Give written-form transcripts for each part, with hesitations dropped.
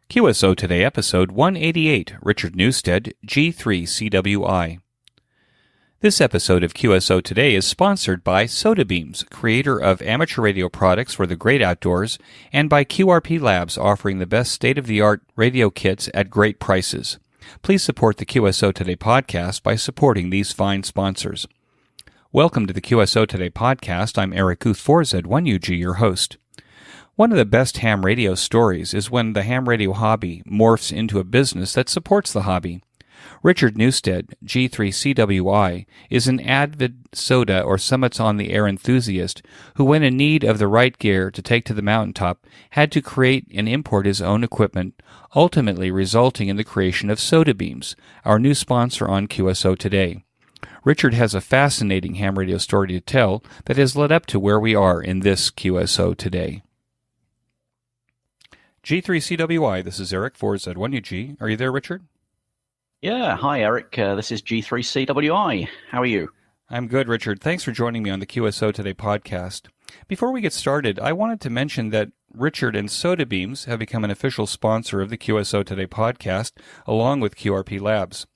QSO Today, episode 188, Richard Newstead, G3CWI. This episode of QSO Today is sponsored by Soda Beams, creator of amateur radio products for the great outdoors, and by QRP Labs, offering the best state-of-the-art radio kits at great prices. Please support the QSO Today podcast by supporting these fine sponsors. Welcome to the QSO Today podcast. I'm Eric Guth for Z1UG, your host. One of the best ham radio stories is when the ham radio hobby morphs into a business that supports the hobby. Richard Newstead, G3CWI, is an avid soda or summits on the air enthusiast who, when in need of the right gear to take to the mountaintop, had to create and import his own equipment, ultimately resulting in the creation of Soda Beams, our new sponsor on QSO Today. Richard has a fascinating ham radio story to tell that has led up to where we are in this QSO Today. G3CWI, this is Eric for Z1UG. Are you there, Richard? Yeah, hi Eric, this is G3CWI. How are you? I'm good, Richard. Thanks for joining me on the QSO Today podcast. Before we get started, I wanted to mention that Richard and Soda Beams have become an official sponsor of the QSO Today podcast, along with QRP Labs.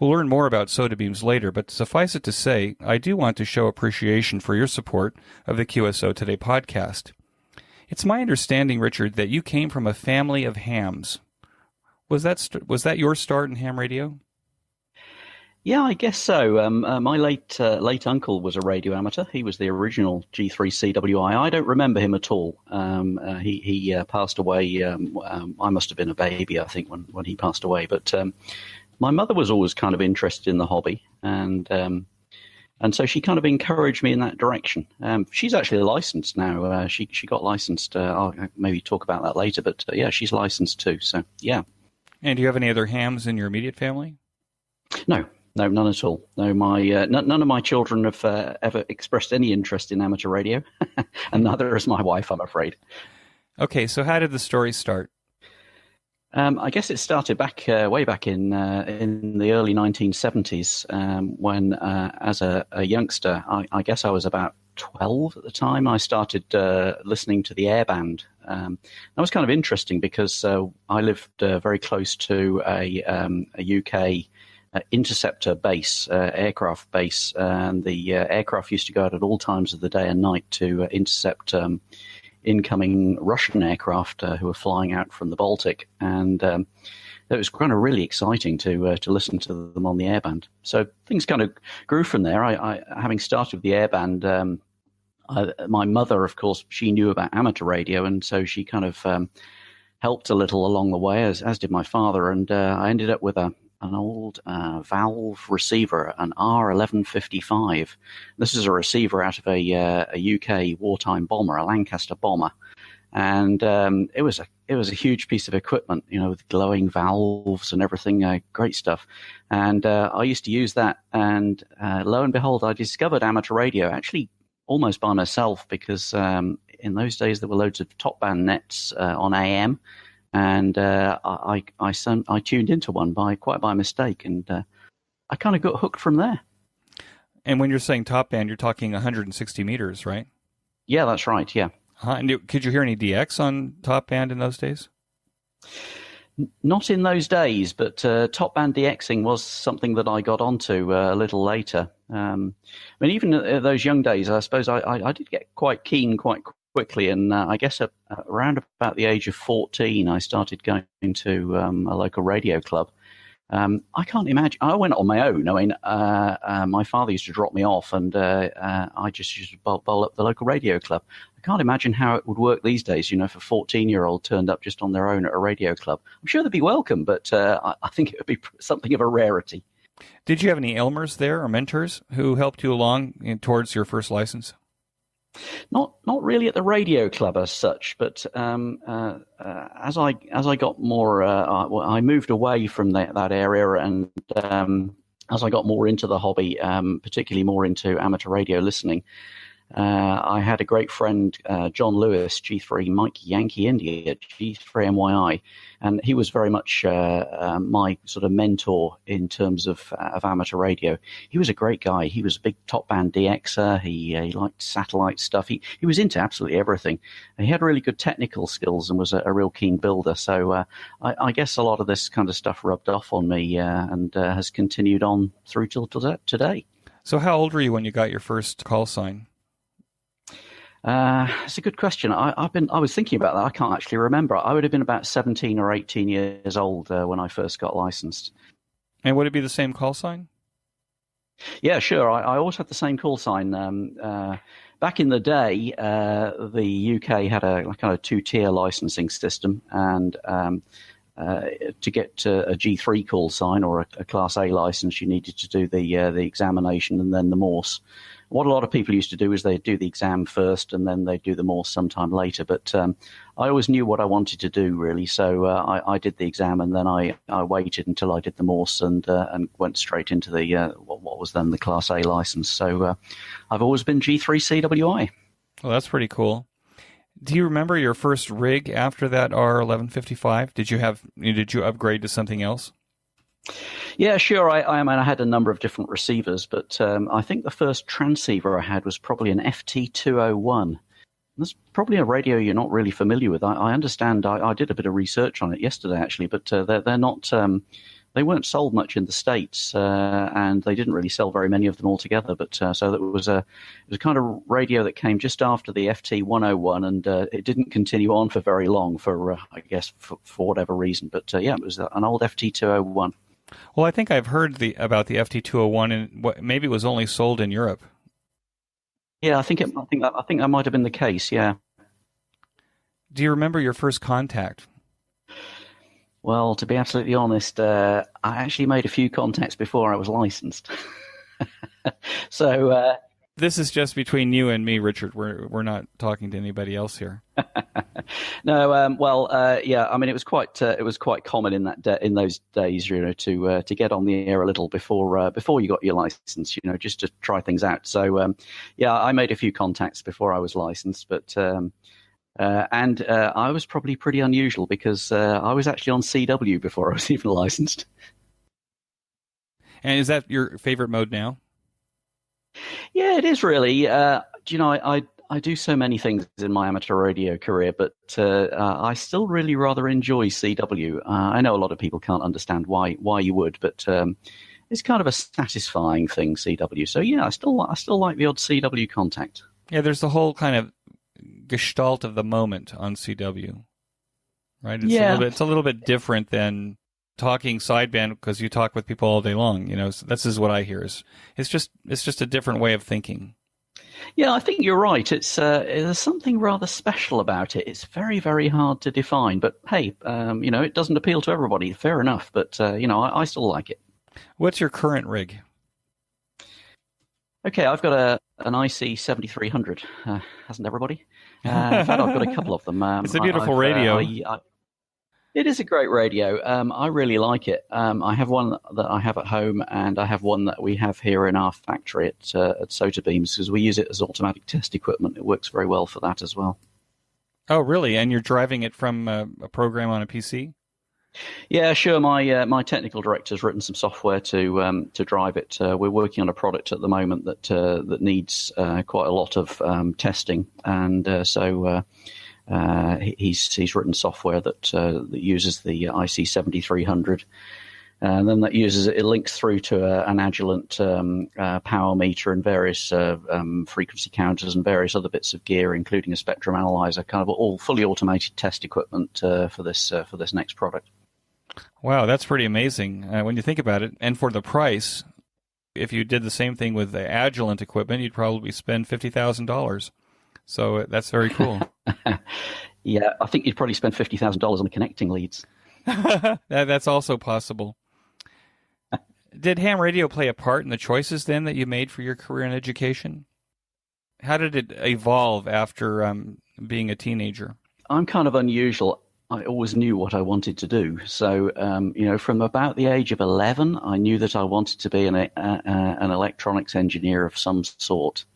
We'll learn more about Soda Beams later, but suffice it to say, I do want to show appreciation for your support of the QSO Today podcast. It's my understanding, Richard, that you came from a family of hams. Was that your start in ham radio? Yeah, I guess so. My late uncle was a radio amateur. He was the original G3CWI. I don't remember him at all. He passed away. I must have been a baby, I think, when he passed away. But my mother was always kind of interested in the hobby, and so she kind of encouraged me in that direction. She's actually licensed now. She got licensed. I'll maybe talk about that later. But yeah, she's licensed too. So yeah. And do you have any other hams in your immediate family? No, none at all. No, none of my children have ever expressed any interest in amateur radio, and neither has my wife, I'm afraid. Okay, so how did the story start? I guess it started way back in the early 1970s when, as a youngster, I guess I was about 12 at the time, I started listening to the air band. That was kind of interesting because I lived very close to a UK interceptor base, aircraft base, and the aircraft used to go out at all times of the day and night to intercept incoming Russian aircraft who were flying out from the Baltic, and it was kind of really exciting to listen to them on the airband. So things kind of grew from there. I having started with the airband, my mother, of course, she knew about amateur radio, and so she kind of helped a little along the way, as did my father, and I ended up with an old valve receiver, an R1155. This is a receiver out of a UK wartime bomber, a Lancaster bomber, and it was a huge piece of equipment, with glowing valves and everything, great stuff. And I used to use that, and lo and behold, I discovered amateur radio actually almost by myself, because in those days there were loads of top band nets on AM. And I tuned into one quite by mistake, and I kind of got hooked from there. And when you're saying top band, you're talking 160 meters, right? Yeah, that's right, yeah. And could you hear any DX on top band in those days? Not in those days, but top band DXing was something that I got onto a little later. I mean, even at those young days, I suppose I did get quite keen quite quickly, and I guess around about the age of 14, I started going to a local radio club. I can't imagine. I went on my own. I mean, my father used to drop me off, and I just used to bowl up the local radio club. I can't imagine how it would work these days, if a 14-year-old turned up just on their own at a radio club. I'm sure they'd be welcome, but I think it would be something of a rarity. Did you have any Elmers there or mentors who helped you along towards your first license? Not really at the radio club as such, but as I got more, I moved away from that area, and as I got more into the hobby, particularly more into amateur radio listening, I had a great friend, John Lewis, G3 Mike Yankee India, G3MYI, and he was very much my sort of mentor in terms of amateur radio. He was a great guy. He was a big top band DXer. He liked satellite stuff. He was into absolutely everything. And he had really good technical skills and was a real keen builder. So I guess a lot of this kind of stuff rubbed off on me and has continued on through till today. So how old were you when you got your first call sign? It's a good question. I was thinking about that. I can't actually remember. I would have been about 17 or 18 years old when I first got licensed. And would it be the same call sign? Yeah, sure. I always had the same call sign. Back in the day, the UK had a kind of two-tier licensing system, and to get a G3 call sign or a Class A license, you needed to do the examination and then the Morse. What a lot of people used to do is they'd do the exam first and then they'd do the Morse sometime later. But I always knew what I wanted to do, really. So I did the exam and then I waited until I did the Morse and went straight into the what was then the Class A license. So I've always been G3CWI. Well, that's pretty cool. Do you remember your first rig after that R1155? Did you upgrade to something else? Yeah, sure. I had a number of different receivers, but I think the first transceiver I had was probably an FT201. That's probably a radio you're not really familiar with. I understand. I did a bit of research on it yesterday, actually, but they're not. They weren't sold much in the States, and they didn't really sell very many of them altogether. But so that was a kind of radio that came just after the FT101, and it didn't continue on for very long, for I guess for whatever reason. But yeah, it was an old FT201. Well, I think I've heard about the FT201, and maybe it was only sold in Europe. Yeah, I think that might have been the case. Yeah. Do you remember your first contact? Well, to be absolutely honest, I actually made a few contacts before I was licensed. So this is just between you and me, Richard. We're not talking to anybody else here. No, yeah. I mean, it was quite common in those days, to get on the air a little before you got your license, just to try things out. So, yeah, I made a few contacts before I was licensed, but I was probably pretty unusual because I was actually on CW before I was even licensed. And is that your favorite mode now? Yeah, it is really. I do so many things in my amateur radio career, but I still really rather enjoy CW. I know a lot of people can't understand why you would, but it's kind of a satisfying thing, CW. So yeah, I still like the odd CW contact. Yeah, there's the whole kind of gestalt of the moment on CW, right? It's a little bit different than talking sideband because you talk with people all day long. So this is what I hear. It's just a different way of thinking. Yeah, I think you're right. There's something rather special about it. It's very, very hard to define. But hey, it doesn't appeal to everybody. Fair enough. But I still like it. What's your current rig? Okay, I've got an IC 7300. Hasn't everybody? In fact, I've got a couple of them. It's a beautiful radio. It is a great radio. I really like it. I have one that I have at home, and I have one that we have here in our factory at Sotabeams because we use it as automatic test equipment. It works very well for that as well. Oh, really? And you're driving it from a program on a PC? Yeah, sure. My technical director's written some software to drive it. We're working on a product at the moment that needs quite a lot of testing, and so. He's written software that uses the IC 7300, and then it links through to an Agilent power meter and various frequency counters and various other bits of gear, including a spectrum analyzer, kind of all fully automated test equipment for this next product. Wow, that's pretty amazing when you think about it. And for the price, if you did the same thing with the Agilent equipment, you'd probably spend $50,000. So that's very cool. Yeah, I think you'd probably spend $50,000 on the connecting leads. That's also possible. Did ham radio play a part in the choices then that you made for your career in education? How did it evolve after being a teenager? I'm kind of unusual. I always knew what I wanted to do. So, from about the age of 11, I knew that I wanted to be an electronics engineer of some sort.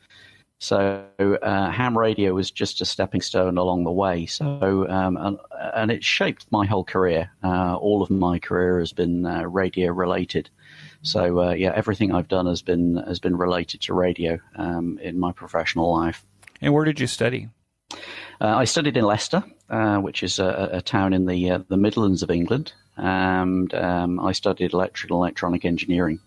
So ham radio was just a stepping stone along the way. So and it shaped my whole career. All of my career has been radio related. So yeah, everything I've done has been related to radio in my professional life. And where did you study? I studied in Leicester, which is a town in the Midlands of England, and I studied electrical and electronic engineering.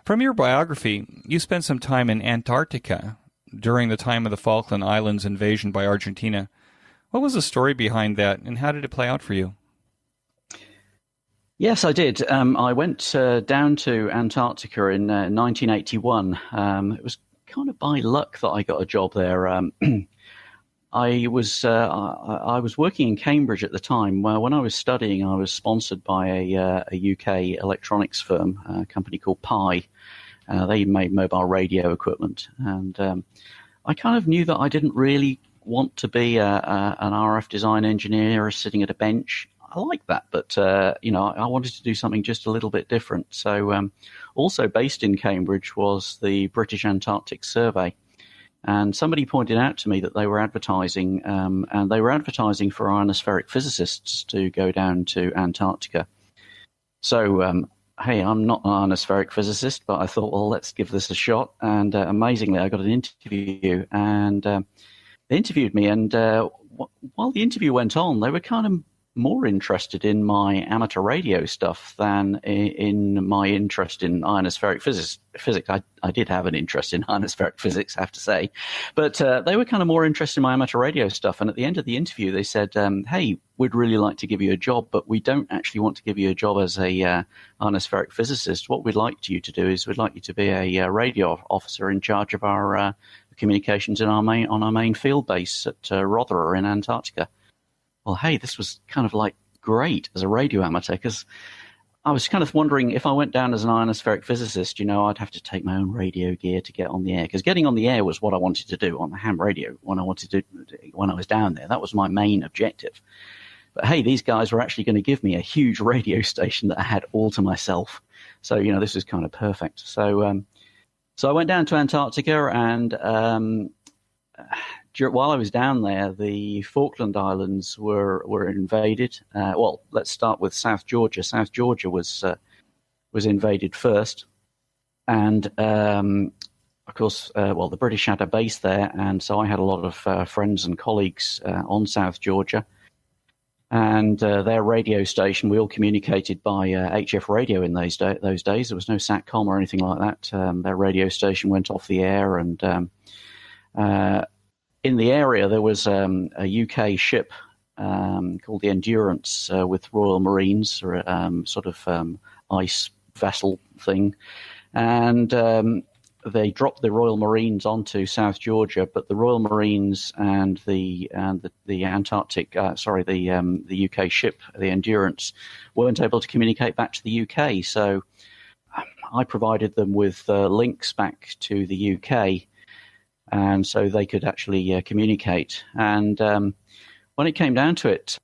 From your biography, you spent some time in Antarctica during the time of the Falkland Islands invasion by Argentina. What was the story behind that, and how did it play out for you? Yes, I did. I went down to Antarctica in 1981. It was kind of by luck that I got a job there. I was working in Cambridge at the time. When I was studying, I was sponsored by a UK electronics firm, a company called Pi. They made mobile radio equipment, and I kind of knew that I didn't really want to be an RF design engineer sitting at a bench. I like that, but I wanted to do something just a little bit different. So, also based in Cambridge was the British Antarctic Survey. And somebody pointed out to me that they were advertising, and they were advertising for ionospheric physicists to go down to Antarctica. So, hey, I'm not an ionospheric physicist, but I thought, well, let's give this a shot. And amazingly, I got an interview, and they interviewed me. And while the interview went on, they were kind of more interested in my amateur radio stuff than in my interest in ionospheric physics. I did have an interest in ionospheric physics, I have to say, but they were kind of more interested in my amateur radio stuff. And at the end of the interview, they said, hey, we'd really like to give you a job, but we don't actually want to give you a job as a ionospheric physicist. What we'd like you to do is we'd like you to be a radio officer in charge of our communications on our main field base at Rothera in Antarctica. Well, hey, this was kind of like great as a radio amateur, because I was kind of wondering if I went down as an ionospheric physicist, I'd have to take my own radio gear to get on the air, because getting on the air was what I wanted to do on the ham radio when I was down there. That was my main objective. But hey, these guys were actually going to give me a huge radio station that I had all to myself. So, this was kind of perfect. So, so I went down to Antarctica, and while I was down there, the Falkland Islands were invaded. Well, let's start with South Georgia. South Georgia was invaded first, and of course, the British had a base there, and so I had a lot of friends and colleagues on South Georgia, and their radio station. We all communicated by HF radio in those days. There was no SATCOM or anything like that. Their radio station went off the air, and in the area, there was a UK ship called the Endurance with Royal Marines, or sort of ice vessel thing. And they dropped the Royal Marines onto South Georgia, but the Royal Marines and the Antarctic, the UK ship, the Endurance, weren't able to communicate back to the UK. So I provided them with links back to the UK, and so they could actually communicate. And when it came down to it,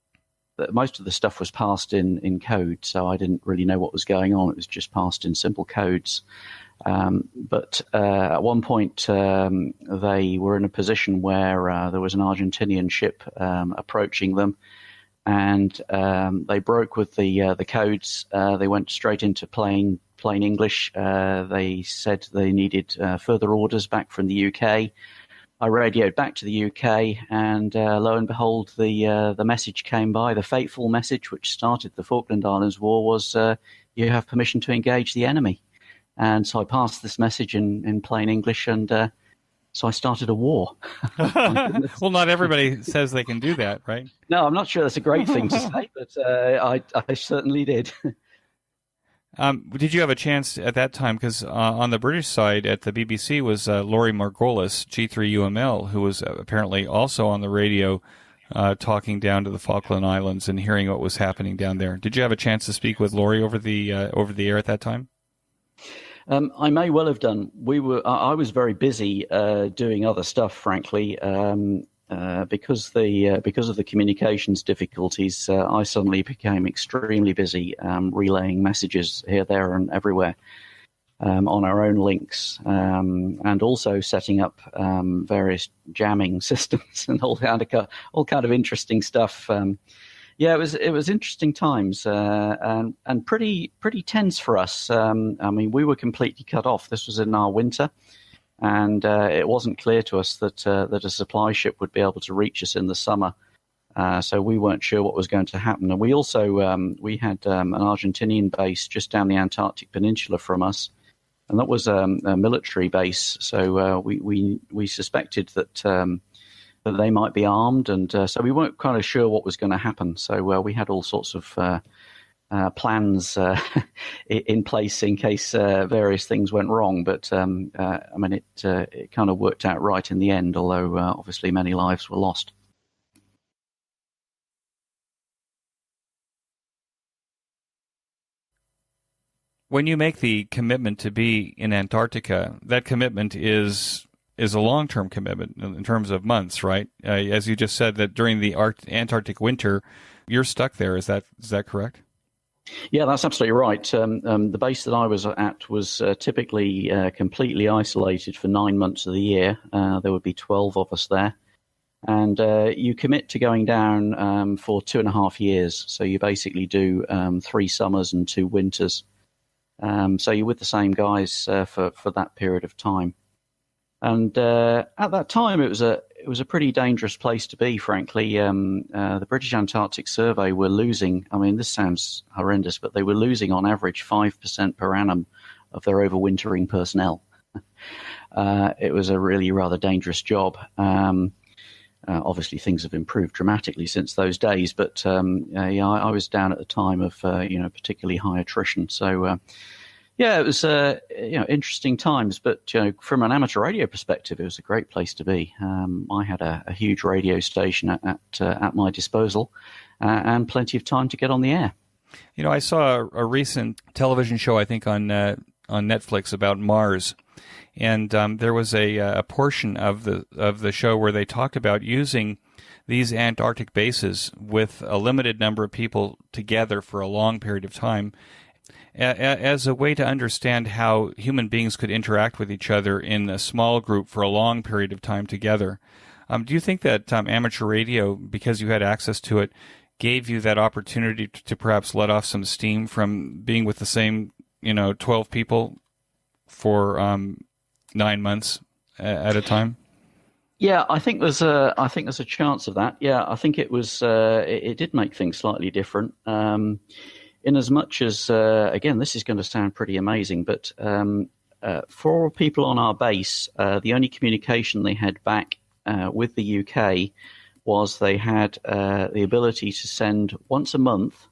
most of the stuff was passed in code, so I didn't really know what was going on. It was just passed in simple codes. But at one point, they were in a position where there was an Argentinian ship approaching them, and they broke with the codes. They went straight into plain English. They said they needed further orders back from the UK. I radioed back to the UK, and lo and behold, the message came by. The fateful message which started the Falkland Islands War was, you have permission to engage the enemy. And so I passed this message in plain English, and so I started a war. Well, not everybody says they can do that, right? No, I'm not sure that's a great thing to say, but I certainly did. Did you have a chance at that time, because on the British side at the BBC was Laurie Margolis, G3UML, who was apparently also on the radio talking down to the Falkland Islands and hearing what was happening down there. Did you have a chance to speak with Laurie over the air at that time? I may well have done. I was very busy doing other stuff, frankly. Because of the communications difficulties, I suddenly became extremely busy relaying messages here, there, and everywhere. on our own links, and also setting up various jamming systems and all kind of interesting stuff. Yeah, it was interesting times, and pretty tense for us. I mean, we were completely cut off. This was in our winter, and it wasn't clear to us that a supply ship would be able to reach us in the summer. So we weren't sure what was going to happen. And we also we had an Argentinian base just down the Antarctic Peninsula from us, and that was a military base. So we suspected that that they might be armed, and so we weren't kind of sure what was going to happen. So we had all sorts of plans in place in case various things went wrong. But I mean, it kind of worked out right in the end, although obviously many lives were lost. When you make the commitment to be in Antarctica, that commitment is a long-term commitment in terms of months, right? As you just said, that during the Antarctic winter, you're stuck there. Is that correct? Yeah, that's absolutely right. The base that I was at was typically completely isolated for 9 months of the year. There would be 12 of us there. And you commit to going down for 2.5 years. So you basically do 3 summers and 2 winters. So you're with the same guys for that period of time. And at that time, it was a pretty dangerous place to be, frankly. The British Antarctic Survey were losing, I mean, this sounds horrendous, but they were losing on average 5% per annum of their overwintering personnel. It was a really rather dangerous job. Obviously, things have improved dramatically since those days, but yeah, I was down at the time of particularly high attrition. So yeah, it was interesting times. But from an amateur radio perspective, it was a great place to be. I had a huge radio station at my disposal, and plenty of time to get on the air. I saw a recent television show, I think on Netflix, about Mars. And there was a portion of the show where they talked about using these Antarctic bases with a limited number of people together for a long period of time as a way to understand how human beings could interact with each other in a small group for a long period of time together. Do you think that amateur radio, because you had access to it, gave you that opportunity to perhaps let off some steam from being with the same 12 people for 9 months at a time? Yeah, I think there's a chance of that. Yeah, I think it was it did make things slightly different. In as much as again, this is going to sound pretty amazing, but for people on our base, the only communication they had back with the UK was they had the ability to send once a month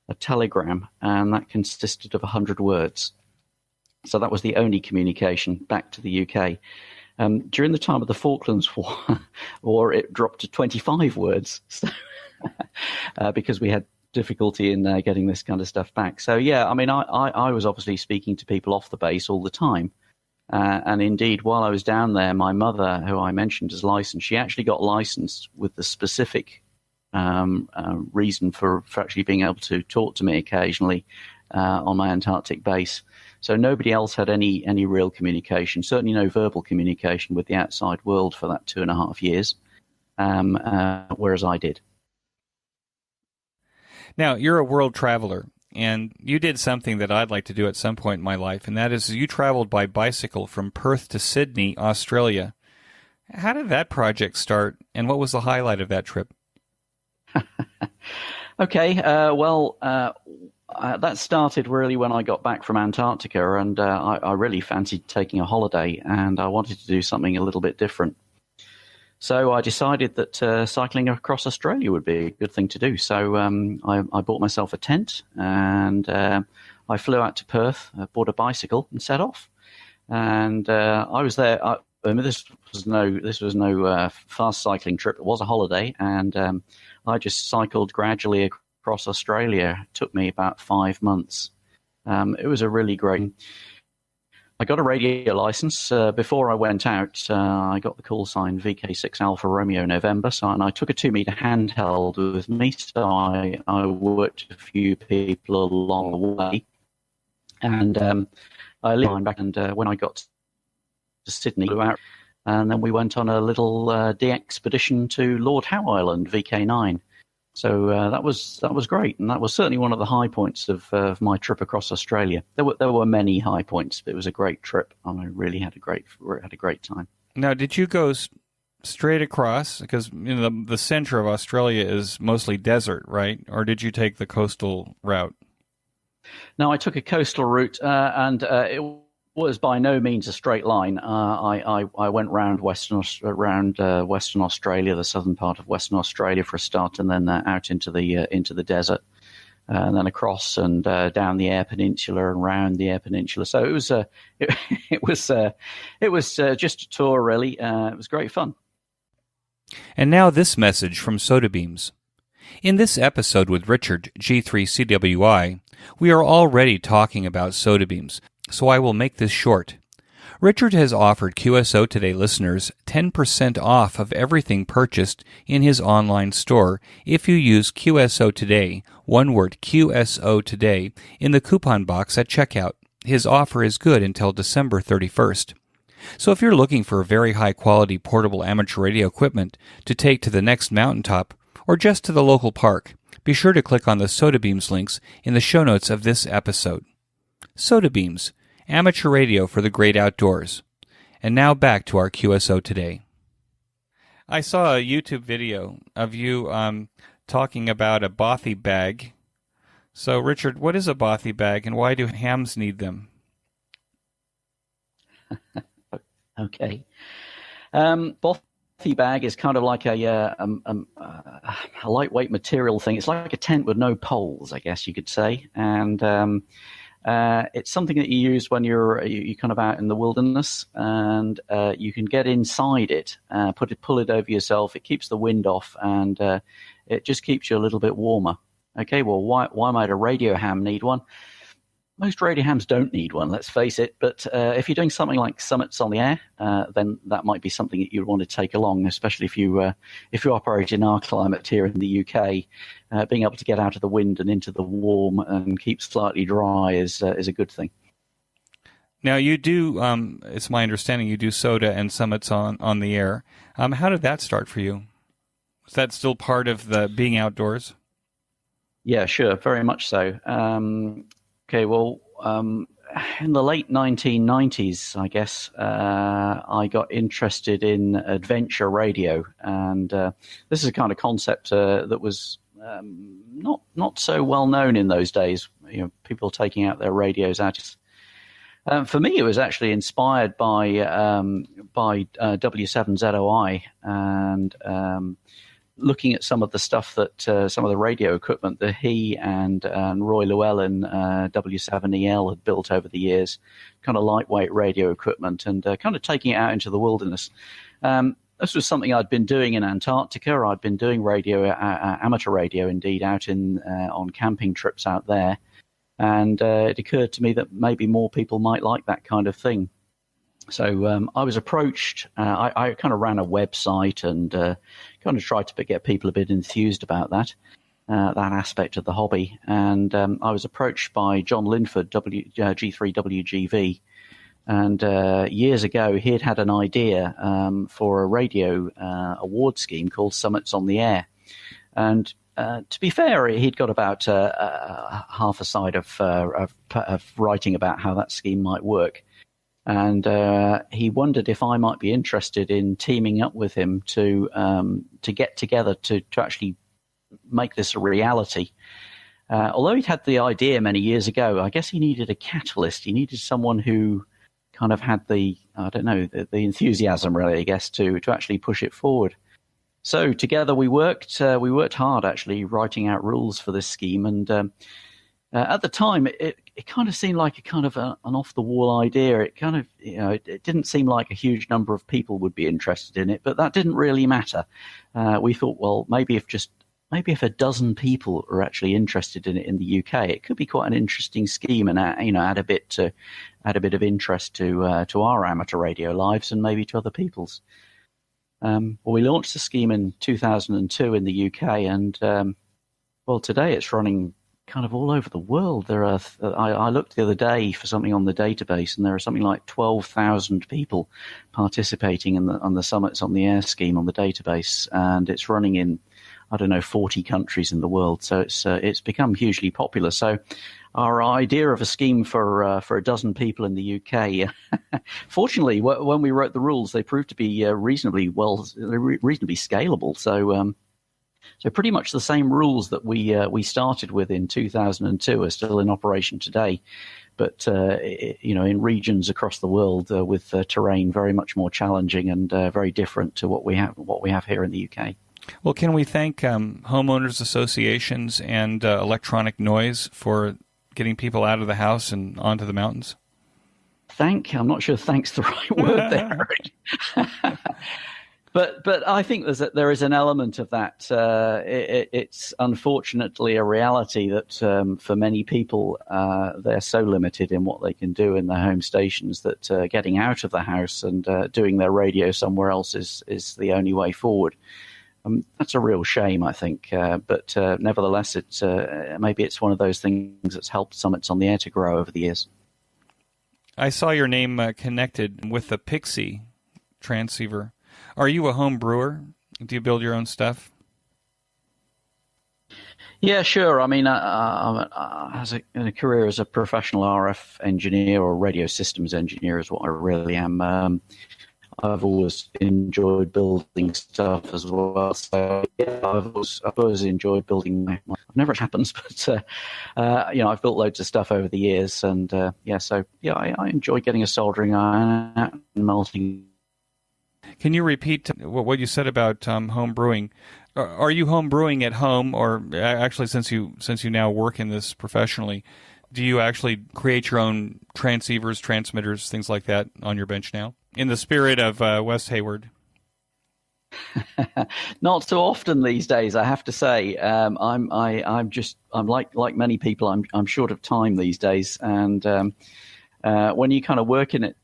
a telegram, and that consisted of 100 words. So that was the only communication back to the UK. During the time of the Falklands War, it dropped to 25 words, so, because we had difficulty in getting this kind of stuff back. So yeah, I mean, I was obviously speaking to people off the base all the time. And indeed, while I was down there, my mother, who I mentioned is licensed, she actually got licensed with the specific reason for actually being able to talk to me occasionally on my Antarctic base. So nobody else had any real communication, certainly no verbal communication with the outside world for that 2.5 years, whereas I did. Now, you're a world traveler, and you did something that I'd like to do at some point in my life, and that is you traveled by bicycle from Perth to Sydney, Australia. How did that project start, and what was the highlight of that trip? Okay, that started really when I got back from Antarctica, and I really fancied taking a holiday, and I wanted to do something a little bit different. So I decided that cycling across Australia would be a good thing to do. So I bought myself a tent, and I flew out to Perth, bought a bicycle, and set off. And I was there. This was no fast cycling trip. It was a holiday, and I just cycled gradually across Australia. It took me about 5 months. It was a really great. I got a radio license before I went out. I got the call sign VK6 Alpha Romeo November, and I took a 2-meter handheld with me. So I worked a few people along the way, and I lived back, and when I got to Sydney, flew out, and then we went on a little day expedition to Lord Howe Island, VK9. So that was great, and that was certainly one of the high points of my trip across Australia. There were many high points, but it was a great trip, and I really had a great time. Now, did you go straight across? Because the center of Australia is mostly desert, right? Or did you take the coastal route? No, I took a coastal route, and it was by no means a straight line. I went round Western Australia, the southern part of Western Australia for a start, and then out into the desert, and then across and down the Eyre Peninsula and round the Eyre Peninsula. So it was just a tour, really. It was great fun. And now this message from Sodabeams. In this episode with Richard, G3CWI, we are already talking about Sodabeams, so I will make this short. Richard has offered QSO Today listeners 10% off of everything purchased in his online store if you use QSO Today, one word QSO Today, in the coupon box at checkout. His offer is good until December 31st. So if you're looking for very high-quality portable amateur radio equipment to take to the next mountaintop or just to the local park, be sure to click on the Sodabeams links in the show notes of this episode. Sodabeams, amateur radio for the great outdoors. And now back to our QSO Today. I saw a YouTube video of you talking about a bothy bag. So, Richard, what is a bothy bag and why do hams need them? Okay. Bothy bag is kind of like a lightweight material thing. It's like a tent with no poles, I guess you could say. And it's something that you use when you're kind of out in the wilderness, and you can get inside it, pull it over yourself. It keeps the wind off, and it just keeps you a little bit warmer. Okay, well, why might a radio ham need one? Most radio hams don't need one, let's face it. But if you're doing something like summits on the air, then that might be something that you'd want to take along, especially if you operate in our climate here in the UK. Being able to get out of the wind and into the warm and keep slightly dry is a good thing. Now you do, it's my understanding, you do soda and summits on the air. How did that start for you? Was that still part of the being outdoors? Yeah, sure, very much so. Okay, well, in the late 1990s, I guess, I got interested in adventure radio, and this is a kind of concept that was not so well known in those days. People taking out their radios out. For me, it was actually inspired by W7ZOI and looking at some of the stuff that some of the radio equipment that he and Roy Llewellyn, W7EL, had built over the years, kind of lightweight radio equipment, and kind of taking it out into the wilderness. This was something I'd been doing in Antarctica. I'd been doing radio, amateur radio indeed, out on camping trips out there. And it occurred to me that maybe more people might like that kind of thing. So I was approached. I kind of ran a website and kind of tried to get people a bit enthused about that aspect of the hobby. And I was approached by John Linford, G3WGV. And years ago, he had an idea for a radio award scheme called Summits on the Air. And to be fair, he'd got about half a side of writing about how that scheme might work. And he wondered if I might be interested in teaming up with him to get together to actually make this a reality. Although he'd had the idea many years ago, I guess he needed a catalyst. He needed someone who kind of had the enthusiasm, really, I guess, to actually push it forward. So together we worked hard, actually, writing out rules for this scheme. And at the time, it kind of seemed like a kind of an off-the-wall idea. It kind of, it didn't seem like a huge number of people would be interested in it, but that didn't really matter. We thought, well, maybe if a dozen people are actually interested in it in the UK, it could be quite an interesting scheme, and add a bit of interest to our amateur radio lives and maybe to other people's. Well, we launched the scheme in 2002 in the UK, and well, today it's running kind of all over the world. There are. I looked the other day for something on the database, and there are something like 12,000 people participating on the Summits on the Air scheme on the database, and it's running in, I don't know, 40 countries in the world. So it's become hugely popular. So our idea of a scheme for a dozen people in the UK, fortunately, when we wrote the rules, they proved to be reasonably scalable. So pretty much the same rules that we started with in 2002 are still in operation today, but in regions across the world with terrain very much more challenging and very different to what we have here in the UK. Well, can we thank homeowners associations and electronic noise for getting people out of the house and onto the mountains? I'm not sure thank's the right word there. But I think there is an element of that. It's unfortunately a reality that for many people, they're so limited in what they can do in their home stations that getting out of the house and doing their radio somewhere else is the only way forward. That's a real shame, I think. But nevertheless, maybe it's one of those things that's helped Summits on the Air to grow over the years. I saw your name connected with the Pixie transceiver. Are you a home brewer? Do you build your own stuff? Yeah, sure. I mean, in a career as a professional RF engineer or radio systems engineer is what I really am. I've always enjoyed building stuff as well. So yeah, I've always enjoyed building my never happens, but I've built loads of stuff over the years, and I enjoy getting a soldering iron out and melting. Can you repeat what you said about home brewing? Are you home brewing at home, or actually, since you now work in this professionally, do you actually create your own transceivers, transmitters, things like that on your bench now? In the spirit of Wes Hayward. Not so often these days, I have to say. I'm like many people. I'm short of time these days, and when you kind of work in it,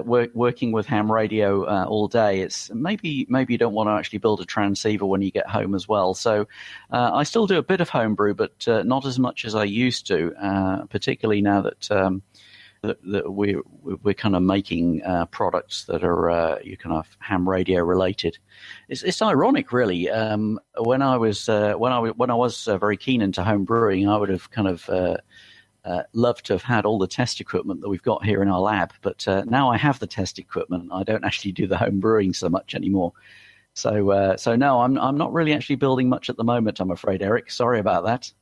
working with ham radio all day, it's maybe you don't want to actually build a transceiver when you get home as well. So I still do a bit of homebrew, but not as much as I used to, particularly now that we're kind of making products that are kind of ham radio related. It's ironic, really. When I was very keen into home brewing, I would have kind of loved to have had all the test equipment that we've got here in our lab, but now I have the test equipment. I don't actually do the home brewing so much anymore. So no, I'm not really actually building much at the moment, I'm afraid, Eric. Sorry about that.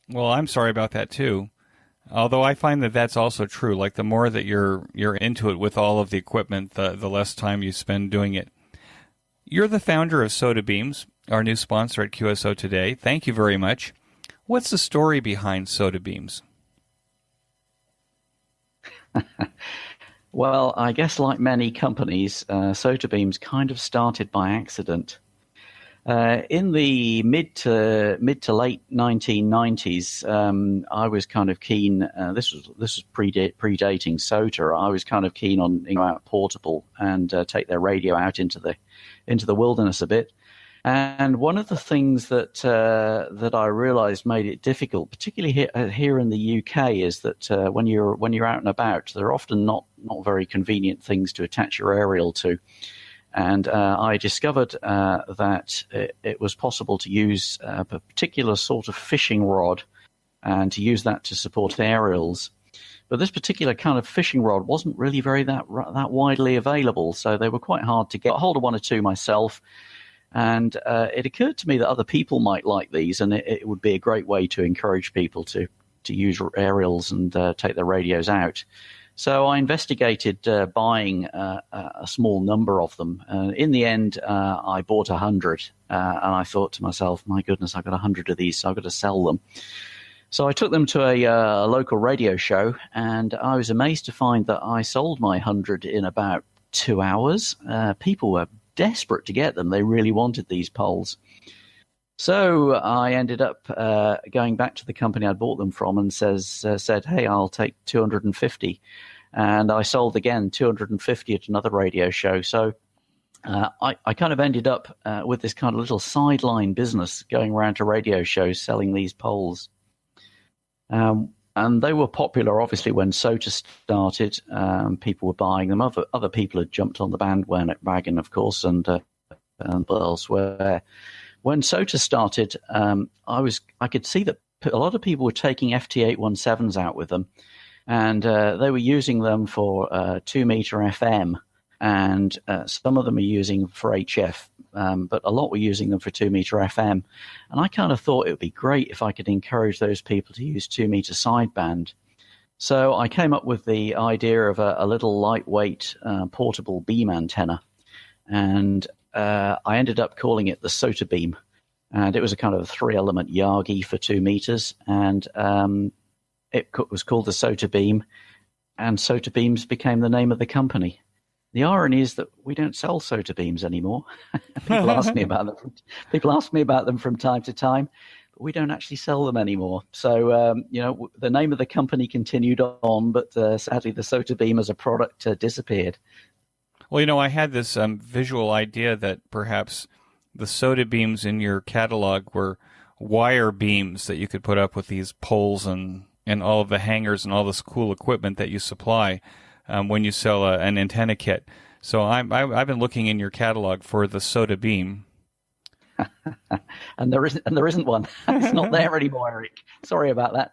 Well, I'm sorry about that too. Although I find that that's also true. Like the more that you're into it with all of the equipment, the less time you spend doing it. You're the founder of Soda Beams, our new sponsor at QSO today. Thank you very much. What's the story behind Soda Beams? Well, I guess like many companies, Soda Beams kind of started by accident. In the mid to late 1990s, I was kind of keen. This was predating SOTA. I was kind of keen on out portable and take their radio out into the wilderness a bit. And one of the things that I realized made it difficult, particularly here in the UK, is that when you're out and about, there are often not very convenient things to attach your aerial to. And I discovered that it was possible to use a particular sort of fishing rod and to use that to support aerials. But this particular kind of fishing rod wasn't really that widely available, so they were quite hard to get. I hold of one or two myself. And it occurred to me that other people might like these, and it would be a great way to encourage people to use aerials and take their radios out. So I investigated buying a small number of them. In the end, I bought 100, and I thought to myself, my goodness, I've got 100 of these, so I've got to sell them. So I took them to a local radio show, and I was amazed to find that I sold my 100 in about 2 hours. People were desperate to get them. They really wanted these poles. So I ended up going back to the company I bought them from and said, hey, I'll take 250. And I sold again 250 at another radio show. So I kind of ended up with this kind of little sideline business going around to radio shows selling these poles. And they were popular, obviously, when SOTA started. People were buying them. Other people had jumped on the bandwagon, of course, and elsewhere. When SOTA started, I could see that a lot of people were taking FT817s out with them, and they were using them for 2-meter FM. And some of them are using for HF, but a lot were using them for 2-meter FM. And I kind of thought it would be great if I could encourage those people to use 2-meter sideband. So I came up with the idea of a little lightweight portable beam antenna. And I ended up calling it the SOTA beam. And it was a kind of 3-element Yagi for 2 meters. And it was called the SOTA beam. And SOTA beams became the name of the company. The irony is that we don't sell SOTA beams anymore. People ask me about them. People ask me about them from time to time, but we don't actually sell them anymore. So, the name of the company continued on, but sadly, the SOTA beam as a product disappeared. Well, I had this visual idea that perhaps the SOTA beams in your catalog were wire beams that you could put up with these poles and all of the hangers and all this cool equipment that you supply. When you sell an antenna kit. So I've been looking in your catalog for the SOTA beam. and there isn't one. It's not there anymore, Eric. Sorry about that.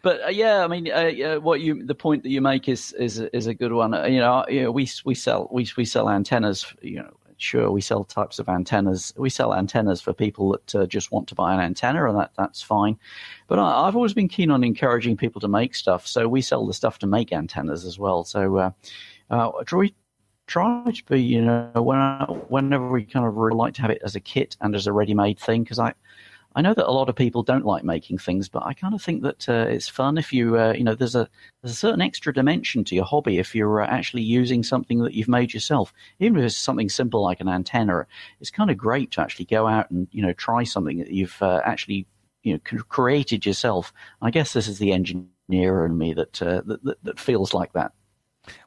But the point that you make is a good one. We sell antennas. Sure, we sell types of antennas. We sell antennas for people that just want to buy an antenna, and that's fine. But I've always been keen on encouraging people to make stuff, so we sell the stuff to make antennas as well. So we try to be, whenever we kind of really like to have it as a kit and as a ready-made thing, because I know that a lot of people don't like making things, but I kind of think that it's fun if you, there's a certain extra dimension to your hobby if you're actually using something that you've made yourself. Even if it's something simple like an antenna, it's kind of great to actually go out and, try something that you've actually, created yourself. I guess this is the engineer in me that feels like that.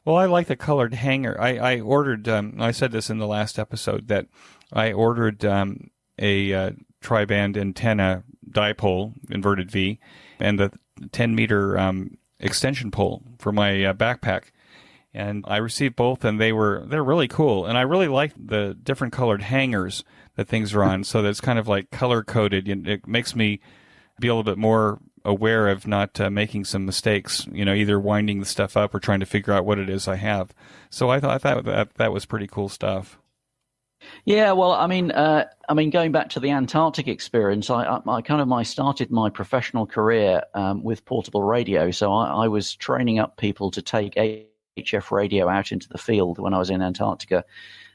Well, I like the colored hanger. I ordered, I said this in the last episode, that I ordered a tri-band antenna dipole, inverted V, and the 10-meter extension pole for my backpack. And I received both, and they're really cool. And I really like the different colored hangers that things are on, so that it's kind of like color-coded. It makes me be a little bit more aware of not making some mistakes, either winding the stuff up or trying to figure out what it is I have. So I thought that was pretty cool stuff. Yeah, well, I mean, going back to the Antarctic experience, I started my professional career with portable radio. So I was training up people to take HF radio out into the field when I was in Antarctica.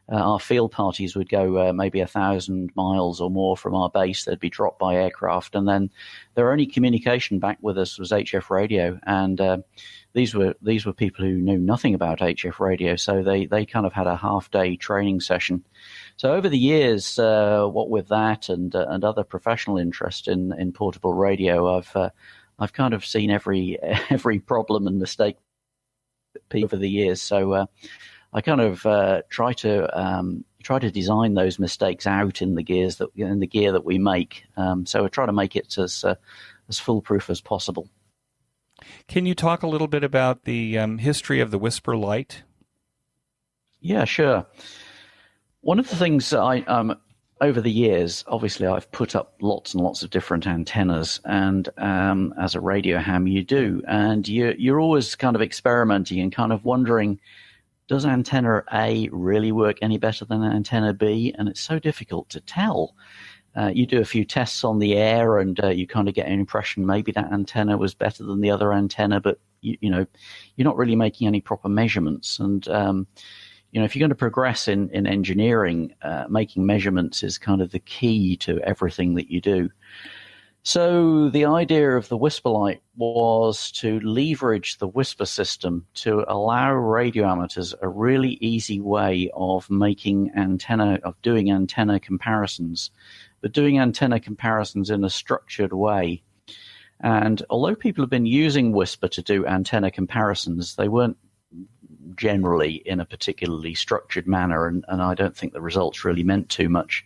Our field parties would go maybe 1,000 miles or more from our base. They'd be dropped by aircraft, and then their only communication back with us was HF radio. And these were people who knew nothing about HF radio, so they kind of had a half-day training session. So over the years, what with that and other professional interest in portable radio, I've kind of seen every problem and mistake over the years. So I kind of try to design those mistakes out in the gear that we make. So I try to make it as foolproof as possible. Can you talk a little bit about the history of the Whisper Light? Yeah, sure. One of the things that over the years, obviously, I've put up lots and lots of different antennas, and as a radio ham, you do, and you're always kind of experimenting and kind of wondering, does antenna A really work any better than antenna B? And it's so difficult to tell. You do a few tests on the air, and you kind of get an impression maybe that antenna was better than the other antenna, but you're not really making any proper measurements. And if you're going to progress in engineering, making measurements is kind of the key to everything that you do. So the idea of the Whisper Light was to leverage the Whisper system to allow radio amateurs a really easy way of doing antenna comparisons, but doing antenna comparisons in a structured way. And although people have been using Whisper to do antenna comparisons, they weren't generally in a particularly structured manner, and I don't think the results really meant too much.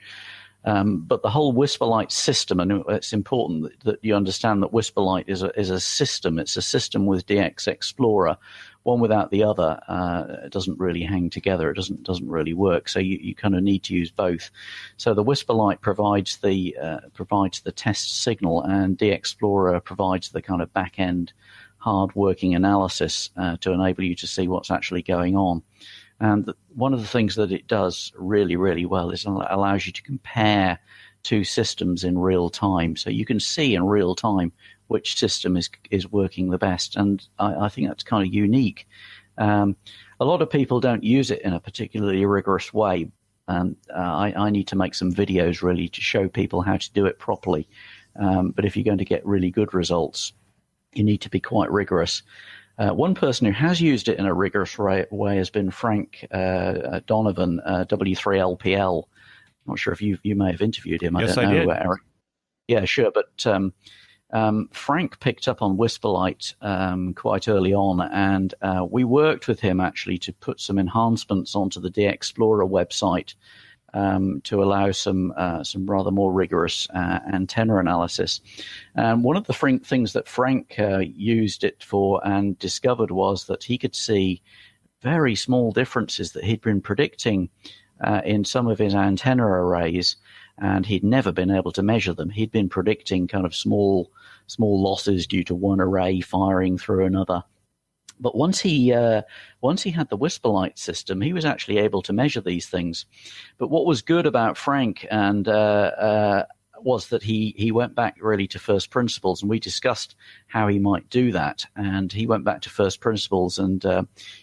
But the whole WhisperLight system, and it's important that you understand that WhisperLight is a system. It's a system with DX Explorer. One without the other it doesn't really hang together. It doesn't really work. So you kind of need to use both. So the WhisperLight provides the test signal, and DX Explorer provides the kind of back end hard working analysis to enable you to see what's actually going on. And one of the things that it does really, really well is it allows you to compare two systems in real time. So you can see in real time which system is working the best. And I think that's kind of unique. A lot of people don't use it in a particularly rigorous way. I need to make some videos really to show people how to do it properly. But if you're going to get really good results, you need to be quite rigorous. One person who has used it in a rigorous way has been Frank Donovan, W3LPL. I'm not sure if you may have interviewed him. Yes, I don't know, did. Eric. Yeah, sure. But Frank picked up on WhisperLight quite early on, and we worked with him actually to put some enhancements onto the DX Explorer website to allow some rather more rigorous antenna analysis. And one of the things that Frank used it for and discovered was that he could see very small differences that he'd been predicting in some of his antenna arrays, and he'd never been able to measure them. He'd been predicting kind of small losses due to one array firing through another. But once he had the WhisperLight system, he was actually able to measure these things. But what was good about Frank and was that he went back really to first principles, and we discussed how he might do that. And he went back to first principles, and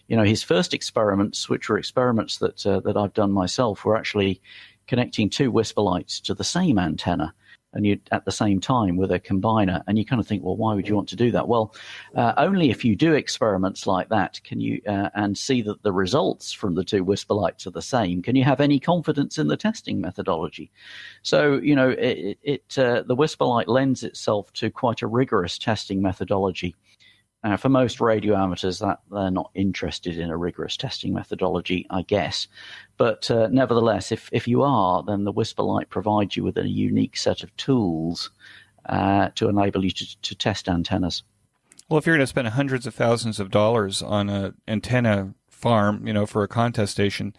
his first experiments, which were experiments that I've done myself, were actually connecting two WhisperLights to the same antenna, and you at the same time with a combiner, and you kind of think, well, why would you want to do that? Well, only if you do experiments like that can you and see that the results from the two WhisperLights are the same. Can you have any confidence in the testing methodology? So the WhisperLight lends itself to quite a rigorous testing methodology. For most radio amateurs, that they're not interested in a rigorous testing methodology, I guess. But nevertheless, if you are, then the WhisperLight provides you with a unique set of tools to enable you to test antennas. Well, if you're going to spend hundreds of thousands of dollars on an antenna farm, for a contest station,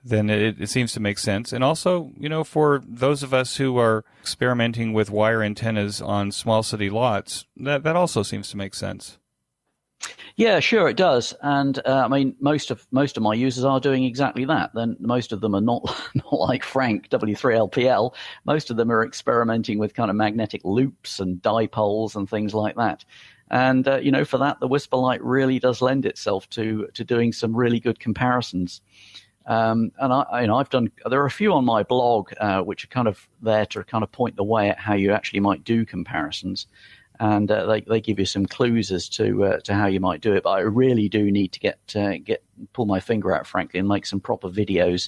then it seems to make sense. And also, for those of us who are experimenting with wire antennas on small city lots, that also seems to make sense. Yeah, sure, it does. And most of my users are doing exactly that. Then most of them are not like Frank, W3LPL. Most of them are experimenting with kind of magnetic loops and dipoles and things like that. And for that, the WhisperLight really does lend itself to doing some really good comparisons. And I've done. There are a few on my blog which are kind of there to kind of point the way at how you actually might do comparisons. And they give you some clues as to how you might do it. But I really do need to pull my finger out, frankly, and make some proper videos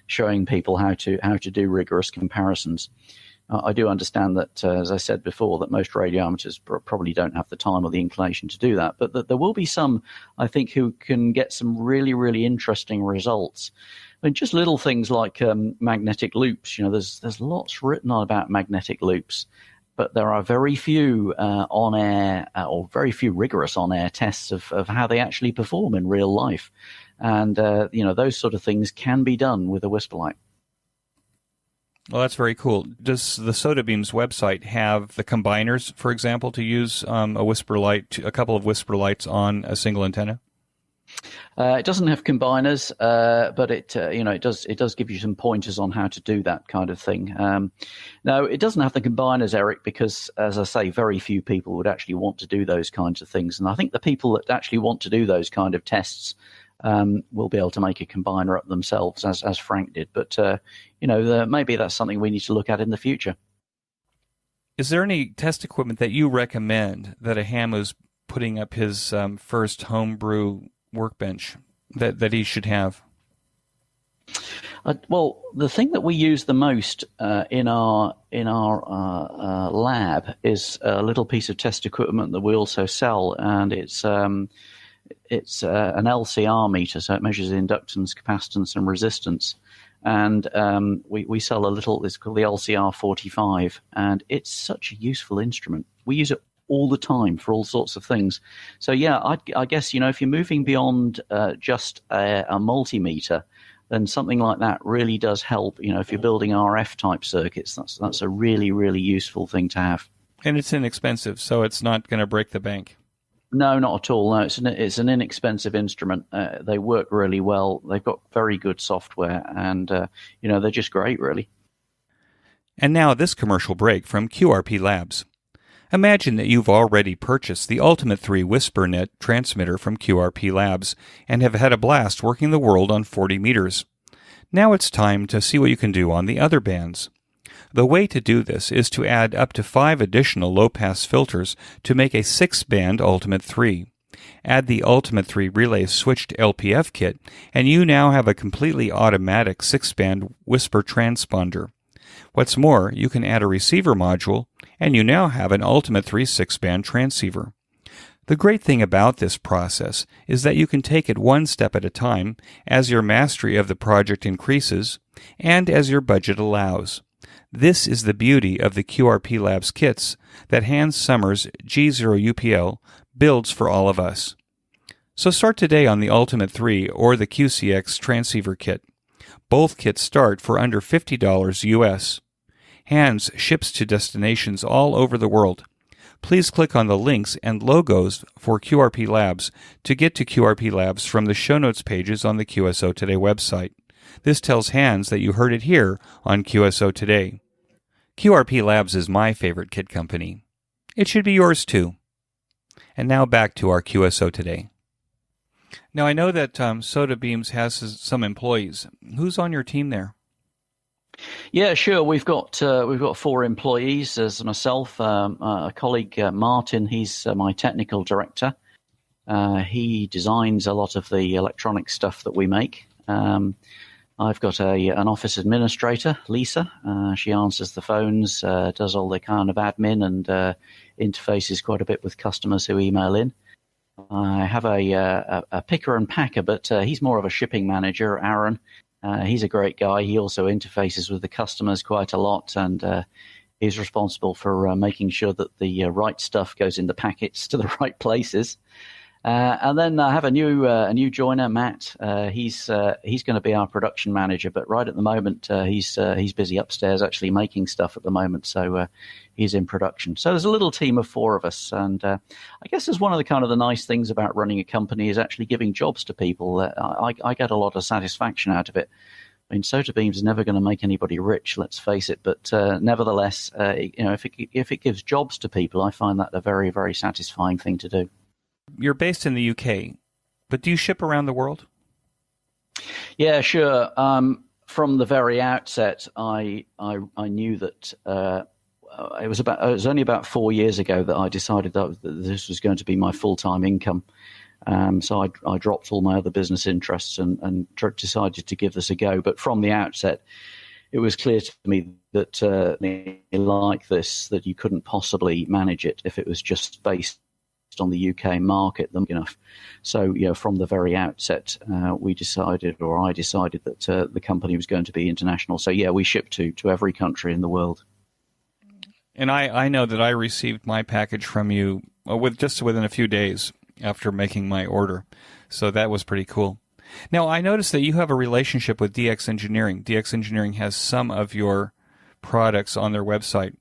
showing people how to do rigorous comparisons. I do understand that, as I said before, that most radio amateurs probably don't have the time or the inclination to do that. But there will be some, I think, who can get some really, really interesting results. I mean, just little things like magnetic loops. There's lots written about magnetic loops. But there are very few on-air or very few rigorous on-air tests of how they actually perform in real life. And, those sort of things can be done with a WhisperLight. Well, that's very cool. Does the SodaBeams website have the combiners, for example, to use a couple of WhisperLights on a single antenna? It doesn't have combiners, but it does give you some pointers on how to do that kind of thing. No, it doesn't have the combiners, Eric, because, as I say, very few people would actually want to do those kinds of things. And I think the people that actually want to do those kind of tests will be able to make a combiner up themselves, as Frank did. But maybe that's something we need to look at in the future. Is there any test equipment that you recommend that a ham who's putting up his first homebrew workbench that he should have? Well, the thing that we use the most in our lab is a little piece of test equipment that we also sell, and it's It's an LCR meter, so it measures inductance, capacitance, and resistance. And we sell a little, it's called the LCR 45, and it's such a useful instrument. We use it all the time for all sorts of things. So yeah, I guess, if you're moving beyond just a multimeter, then something like that really does help. If you're building RF type circuits, that's a really, really useful thing to have. And it's inexpensive, so it's not going to break the bank. No, not at all. No, it's an inexpensive instrument. They work really well. They've got very good software, and they're just great, really. And now this commercial break from QRP Labs. Imagine that you've already purchased the Ultimate 3 WhisperNet transmitter from QRP Labs and have had a blast working the world on 40 meters. Now it's time to see what you can do on the other bands. The way to do this is to add up to 5 additional low-pass filters to make a 6-band Ultimate 3. Add the Ultimate 3 Relay Switched LPF kit, and you now have a completely automatic 6-band Whisper transponder. What's more, you can add a receiver module, and you now have an Ultimate 3 6-band transceiver. The great thing about this process is that you can take it one step at a time as your mastery of the project increases and as your budget allows. This is the beauty of the QRP Labs kits that Hans Summers G0UPL builds for all of us. So start today on the Ultimate 3 or the QCX transceiver kit. Both kits start for under $50 US. Hans ships to destinations all over the world. Please click on the links and logos for QRP Labs to get to QRP Labs from the show notes pages on the QSO Today website. This tells Hans that you heard it here on QSO Today. QRP Labs is my favorite kit company. It should be yours too. And now back to our QSO Today. Now I know that Soda Beams has some employees. Who's on your team there? Yeah, sure. We've got 4 employees. There's myself, a colleague, Martin. He's my technical director. He designs a lot of the electronic stuff that we make. I've got an office administrator, Lisa. She answers the phones, does all the kind of admin, and interfaces quite a bit with customers who email in. I have a picker and packer, but he's more of a shipping manager, Aaron. He's a great guy. He also interfaces with the customers quite a lot, and he's responsible for making sure that the right stuff goes in the packets to the right places. And then I have a new joiner, Matt. He's going to be our production manager, but right at the moment he's busy upstairs actually making stuff at the moment. So he's in production. So there's a little team of 4 of us, and I guess there's one of the kind of the nice things about running a company is actually giving jobs to people. I get a lot of satisfaction out of it. I mean, Soda Beams is never going to make anybody rich, let's face it. But nevertheless, if it gives jobs to people, I find that a very, very satisfying thing to do. You're based in the UK, but do you ship around the world? Yeah, sure. From the very outset, I knew that it was only about 4 years ago that I decided that this was going to be my full-time income. So I dropped all my other business interests and decided to give this a go. But from the outset, it was clear to me that like this, that you couldn't possibly manage it if it was just based on the UK market enough. So, from the very outset, I decided that the company was going to be international. So, yeah, we ship to every country in the world. And I know that I received my package from you within a few days after making my order. So that was pretty cool. Now, I noticed that you have a relationship with DX Engineering. DX Engineering has some of your products on their website.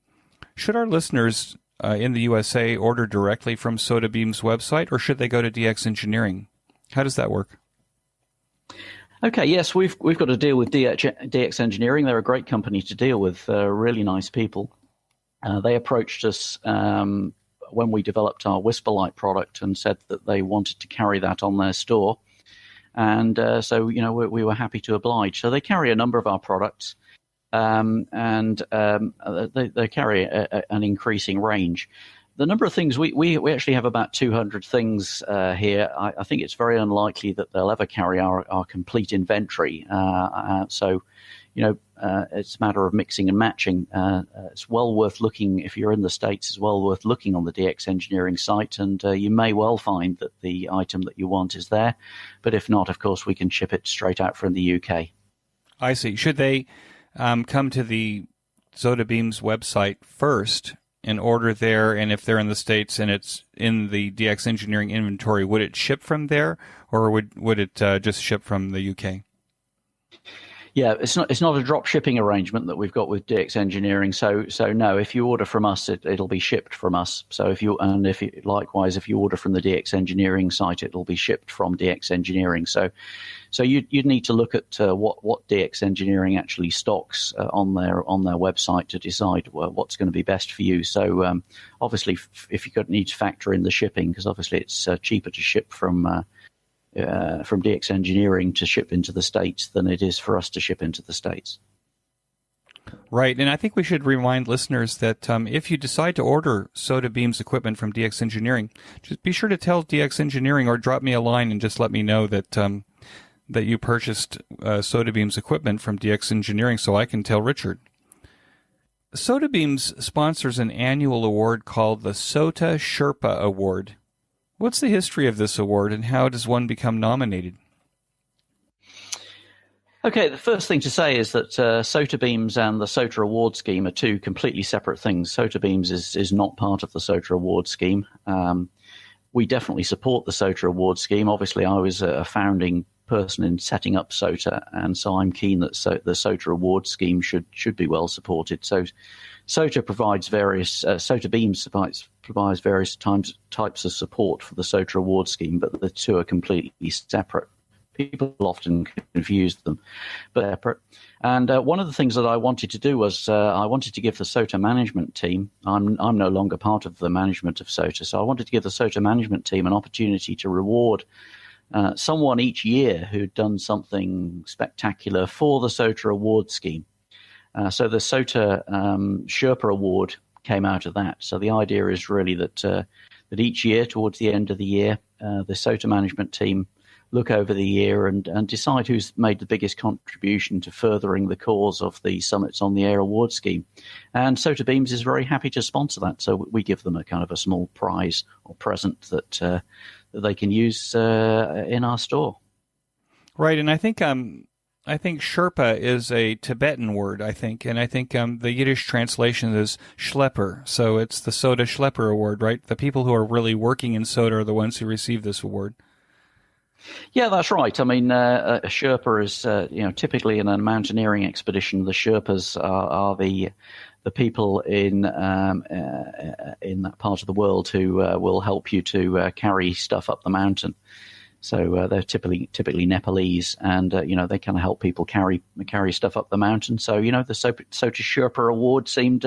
Should our listeners in the USA order directly from Soda Beam's website, or should they go to DX Engineering? How does that work? Okay, yes, we've got to deal with DX Engineering. They're a great company to deal with, really nice people. They approached us when we developed our Whisperlight product and said that they wanted to carry that on their store. And so, we were happy to oblige. So they carry a number of our products. And they carry an increasing range. The number of things, we actually have about 200 things here. I think it's very unlikely that they'll ever carry our complete inventory. So, it's a matter of mixing and matching. It's well worth looking, if you're in the States, it's well worth looking on the DX Engineering site, and you may well find that the item that you want is there. But if not, of course, we can ship it straight out from the UK. I see. Should they come to the Sodabeam's website first and order there, and if they're in the States and it's in the DX Engineering inventory, would it ship from there, or would it just ship from the UK? Yeah, it's not a drop shipping arrangement that we've got with DX Engineering. So no, if you order from us, it'll be shipped from us. So if you likewise, if you order from the DX Engineering site, it'll be shipped from DX Engineering. So you'd need to look at what DX Engineering actually stocks on their website to decide what's going to be best for you. So obviously, if you need to factor in the shipping, because obviously it's cheaper to ship from DX Engineering to ship into the States than it is for us to ship into the States. Right, and I think we should remind listeners that if you decide to order Sodabeam's equipment from DX Engineering, just be sure to tell DX Engineering or drop me a line and just let me know that that you purchased Sodabeam's equipment from DX Engineering so I can tell Richard. Sodabeam's sponsors an annual award called the SOTA Sherpa Award. What's the history of this award, and how does one become nominated? Okay, the first thing to say is that Sodabeams and the SOTA Award Scheme are two completely separate things. Sodabeams is not part of the SOTA Award Scheme. We definitely support the SOTA Award Scheme. Obviously, I was a founding person in setting up SOTA, and so I'm keen that the SOTA Award Scheme should be well supported. So SOTA provides Sodabeams provides various types of support for the SOTA Award Scheme, but the two are completely separate. People often confuse them, but separate. And one of the things that I wanted to do was I wanted to give the SOTA management team, I'm no longer part of the management of SOTA, so I wanted to give the SOTA management team an opportunity to reward someone each year who'd done something spectacular for the SOTA Award Scheme. So the SOTA Sherpa Award came out of that. So the idea is really that each year, towards the end of the year, the SOTA management team look over the year and decide who's made the biggest contribution to furthering the cause of the Summits on the Air award scheme. And Sodabeams is very happy to sponsor that. So we give them a kind of a small prize or present that they can use in our store. Right, and I think Sherpa is a Tibetan word, I think, and I think the Yiddish translation is Schlepper, so it's the SOTA Schlepper Award, right? The people who are really working in SOTA are the ones who receive this award. Yeah, that's right. I mean, a Sherpa is, typically in a mountaineering expedition, the Sherpas are the people in that part of the world who will help you to carry stuff up the mountain. So they're typically Nepalese, and they kind of help people carry stuff up the mountain. So the SOTA Sherpa Award seemed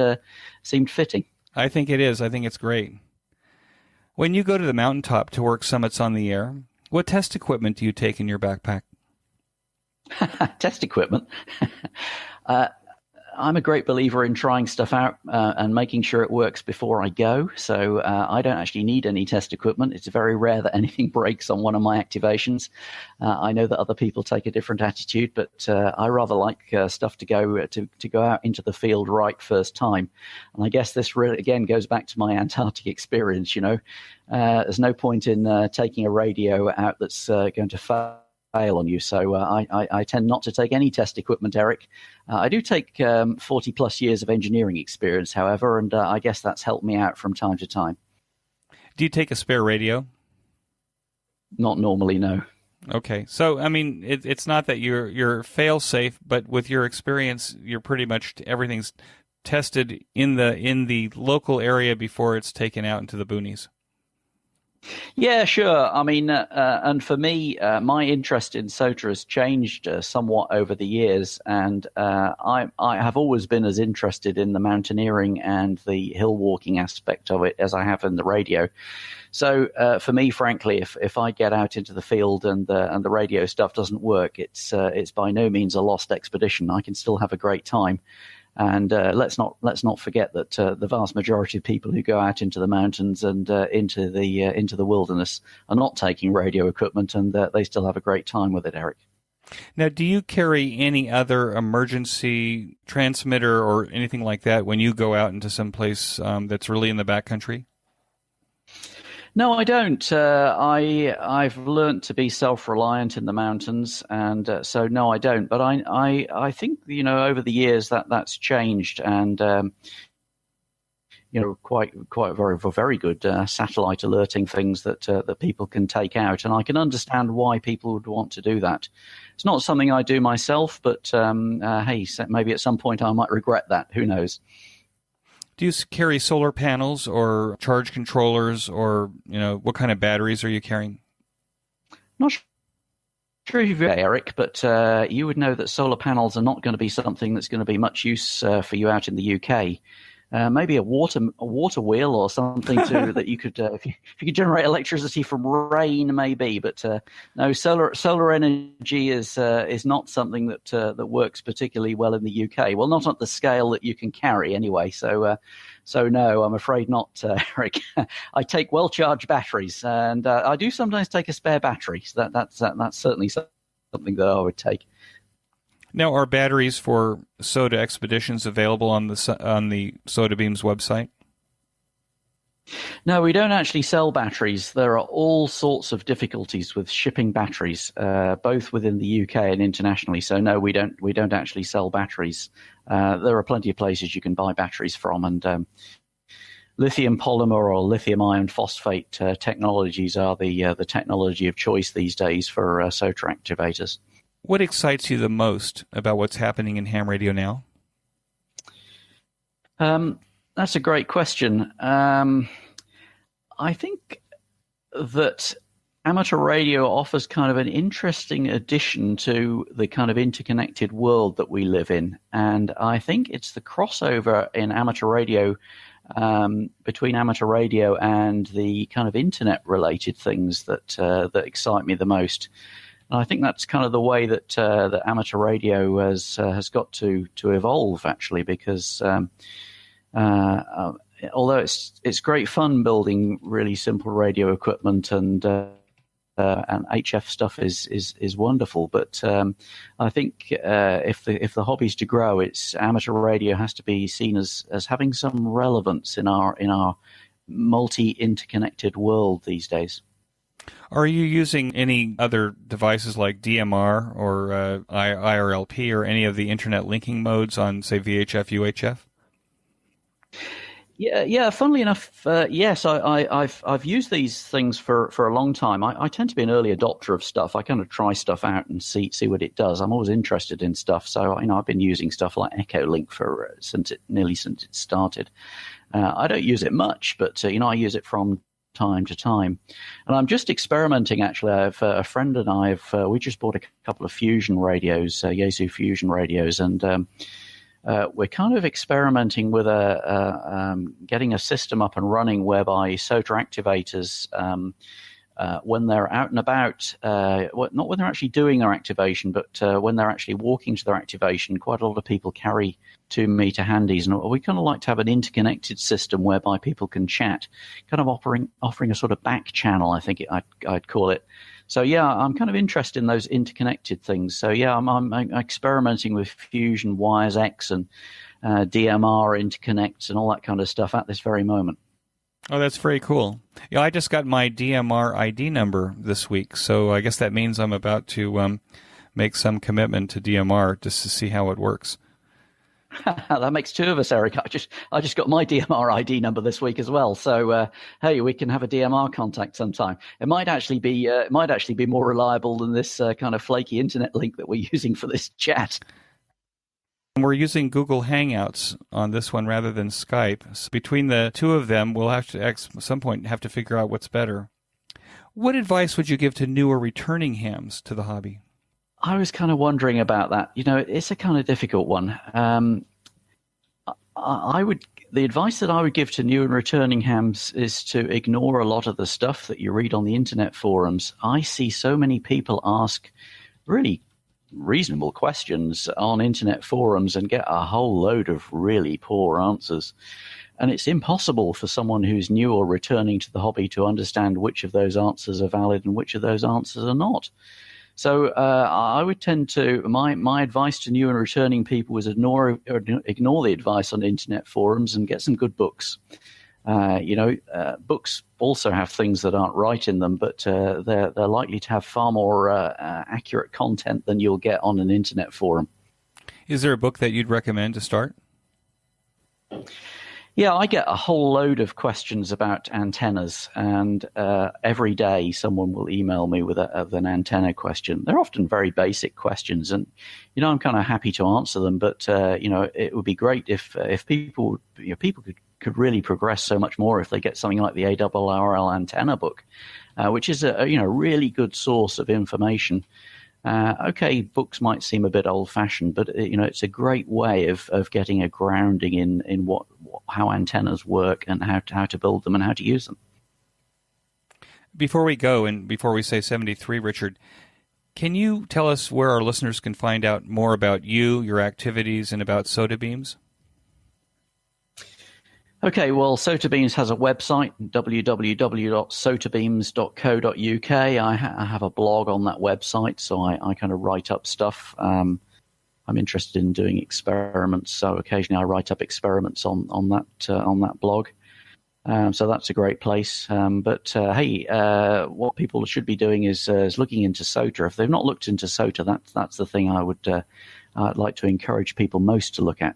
fitting. I think it is. I think it's great. When you go to the mountaintop to work summits on the air, what test equipment do you take in your backpack? Test equipment. I'm a great believer in trying stuff out and making sure it works before I go. So I don't actually need any test equipment. It's very rare that anything breaks on one of my activations. I know that other people take a different attitude, but I rather like stuff to go out into the field right first time. And I guess this really, again, goes back to my Antarctic experience. There's no point in taking a radio out that's going to fail on you. So I tend not to take any test equipment, Eric. I do take 40 plus years of engineering experience, however, and I guess that's helped me out from time to time. Do you take a spare radio? Not normally, no. Okay. So, I mean, it's not that you're fail-safe, but with your experience, you're pretty much everything's tested in the local area before it's taken out into the boonies. Yeah, sure. I mean, and for me, my interest in SOTA has changed somewhat over the years, and I have always been as interested in the mountaineering and the hill walking aspect of it as I have in the radio. So for me, frankly, if I get out into the field and the radio stuff doesn't work, it's by no means a lost expedition. I can still have a great time. And let's not forget that the vast majority of people who go out into the mountains and into the wilderness are not taking radio equipment, and they still have a great time with it, Eric. Now, do you carry any other emergency transmitter or anything like that when you go out into some place that's really in the backcountry? No, I don't. I've learnt to be self-reliant in the mountains, and so no, I don't. But I think over the years that's changed, and quite very good satellite alerting things that people can take out, and I can understand why people would want to do that. It's not something I do myself, but hey, maybe at some point I might regret that. Who knows? Do you carry solar panels or charge controllers, or what kind of batteries are you carrying? Not sure if you're Eric, but you would know that solar panels are not going to be something that's going to be much use for you out in the UK. Maybe a water wheel or something that you could if you could generate electricity from rain, maybe. But no, solar energy is not something that works particularly well in the UK. Well, not at the scale that you can carry anyway. So no, I'm afraid not, Eric. I take well charged batteries, and I do sometimes take a spare battery. So that's certainly something that I would take. Now, are batteries for Soda Expeditions available on the Soda Beams website? No, we don't actually sell batteries. There are all sorts of difficulties with shipping batteries, both within the UK and internationally. So no, we don't actually sell batteries. There are plenty of places you can buy batteries from, and lithium polymer or lithium iron phosphate technologies are the technology of choice these days for SOTA activators. What excites you the most about what's happening in ham radio now? That's a great question. I think that amateur radio offers kind of an interesting addition to the kind of interconnected world that we live in. And I think it's the crossover in amateur radio between amateur radio and the kind of internet-related things that excite me the most. And I think that's kind of the way that amateur radio has got to evolve, actually, because although it's great fun building really simple radio equipment and HF stuff is wonderful, but I think if the hobby's to grow, it's amateur radio has to be seen as having some relevance in our multi-interconnected world these days. Are you using any other devices like DMR or IRLP or any of the internet linking modes on, say, VHF, UHF? Yeah. Funnily enough, yes, I've used these things for a long time. I tend to be an early adopter of stuff. I kind of try stuff out and see what it does. I'm always interested in stuff, so I've been using stuff like EchoLink since it started. I don't use it much, but I use it from time to time, and I'm just experimenting. Actually, I have a friend and we just bought a couple of fusion radios, Yaesu fusion radios, and we're kind of experimenting with getting a system up and running whereby SOTA activators, when they're out and about, not when they're actually doing their activation, but when they're actually walking to their activation, quite a lot of people carry 2-meter handies, and we kind of like to have an interconnected system whereby people can chat, kind of offering a sort of back channel, I think I'd call it. So yeah, I'm kind of interested in those interconnected things. So yeah, I'm experimenting with Fusion Wires X and DMR interconnects and all that kind of stuff at this very moment. Oh, that's very cool. Yeah, I just got my DMR ID number this week, so I guess that means I'm about to make some commitment to DMR just to see how it works. That makes two of us, Eric. I just got my DMR ID number this week as well. So hey, we can have a DMR contact sometime. It might actually be more reliable than this kind of flaky internet link that we're using for this chat. We're using Google Hangouts on this one rather than Skype. So between the two of them, we'll have to at some point have to figure out what's better. What advice would you give to new or returning hams to the hobby? I was kind of wondering about that. It's a kind of difficult one. The advice that I would give to new and returning hams is to ignore a lot of the stuff that you read on the internet forums. I see so many people ask really reasonable questions on internet forums and get a whole load of really poor answers. And it's impossible for someone who's new or returning to the hobby to understand which of those answers are valid and which of those answers are not. So I would tend to, my advice to new and returning people is ignore the advice on internet forums and get some good books. Books also have things that aren't right in them, but they're likely to have far more accurate content than you'll get on an internet forum. Is there a book that you'd recommend to start? Yeah, I get a whole load of questions about antennas, and every day someone will email me with an antenna question. They're often very basic questions, and I'm kind of happy to answer them. But it would be great if people could really progress so much more if they get something like the ARRL antenna book, which is a really good source of information. Okay, books might seem a bit old-fashioned, but it's a great way of getting a grounding in how antennas work and how to build them and how to use them. Before we go and before we say 73, Richard, can you tell us where our listeners can find out more about you, your activities, and about SOTA-Beams? Okay, well, SOTA-Beams has a website, www.sotabeams.co.uk. I have a blog on that website, so I kind of write up stuff. I'm interested in doing experiments, so occasionally I write up experiments on that blog. So that's a great place. Hey, what people should be doing is looking into SOTA. If they've not looked into SOTA, that's the thing I'd like to encourage people most to look at.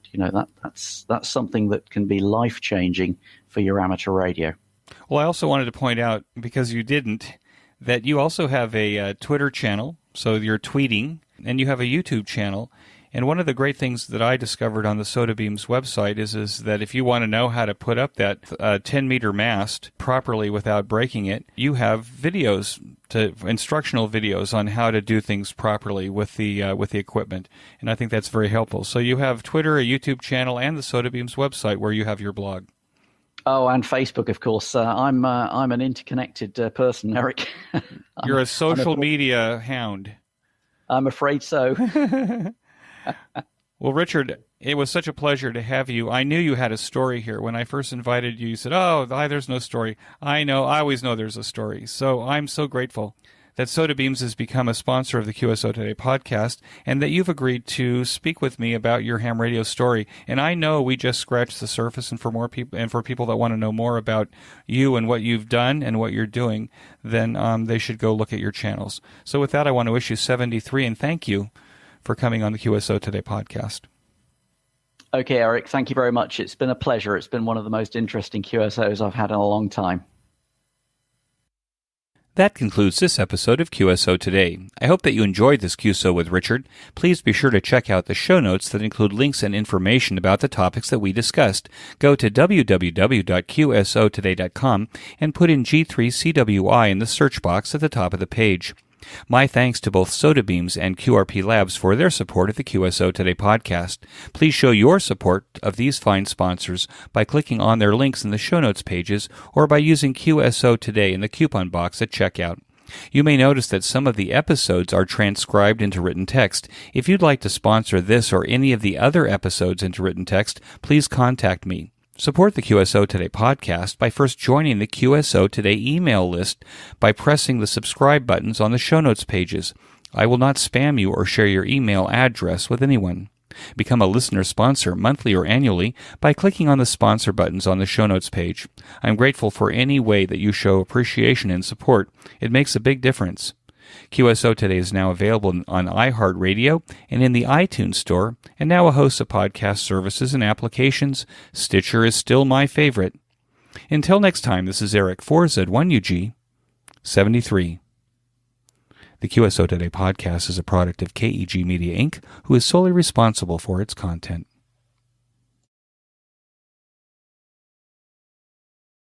That's something that can be life-changing for your amateur radio. Well, I also wanted to point out, because you didn't, that you also have a Twitter channel, so you're tweeting, and you have a YouTube channel. And one of the great things that I discovered on the SOTA-Beams website is that if you want to know how to put up that 10-meter mast properly without breaking it, you have instructional videos on how to do things properly with the equipment. And I think that's very helpful. So you have Twitter, a YouTube channel, and the SOTA-Beams website where you have your blog. Oh, and Facebook, of course. I'm an interconnected person, Eric. You're a social media hound. I'm afraid so. Well, Richard, it was such a pleasure to have you. I knew you had a story here. When I first invited you, you said, there's no story. I know. I always know there's a story. So I'm so grateful that SOTA-Beams has become a sponsor of the QSO Today podcast and that you've agreed to speak with me about your ham radio story. And I know we just scratched the surface, and for more people, and for people that want to know more about you and what you've done and what you're doing, then they should go look at your channels. So with that, I want to wish you 73 and thank you for coming on the QSO Today podcast. Okay, Eric, thank you very much. It's been a pleasure. It's been one of the most interesting QSOs I've had in a long time. That concludes this episode of QSO Today. I hope that you enjoyed this QSO with Richard. Please be sure to check out the show notes that include links and information about the topics that we discussed. Go to www.qsotoday.com and put in G3CWI in the search box at the top of the page. My thanks to both SOTA-Beams and QRP Labs for their support of the QSO Today podcast. Please show your support of these fine sponsors by clicking on their links in the show notes pages or by using QSO Today in the coupon box at checkout. You may notice that some of the episodes are transcribed into written text. If you'd like to sponsor this or any of the other episodes into written text, please contact me. Support the QSO Today podcast by first joining the QSO Today email list by pressing the subscribe buttons on the show notes pages. I will not spam you or share your email address with anyone. Become a listener sponsor monthly or annually by clicking on the sponsor buttons on the show notes page. I'm grateful for any way that you show appreciation and support. It makes a big difference. QSO Today is now available on iHeartRadio and in the iTunes Store, and now a host of podcast services and applications. Stitcher is still my favorite. Until next time, this is Eric 4Z1UG 73. The QSO Today podcast is a product of KEG Media Inc., who is solely responsible for its content.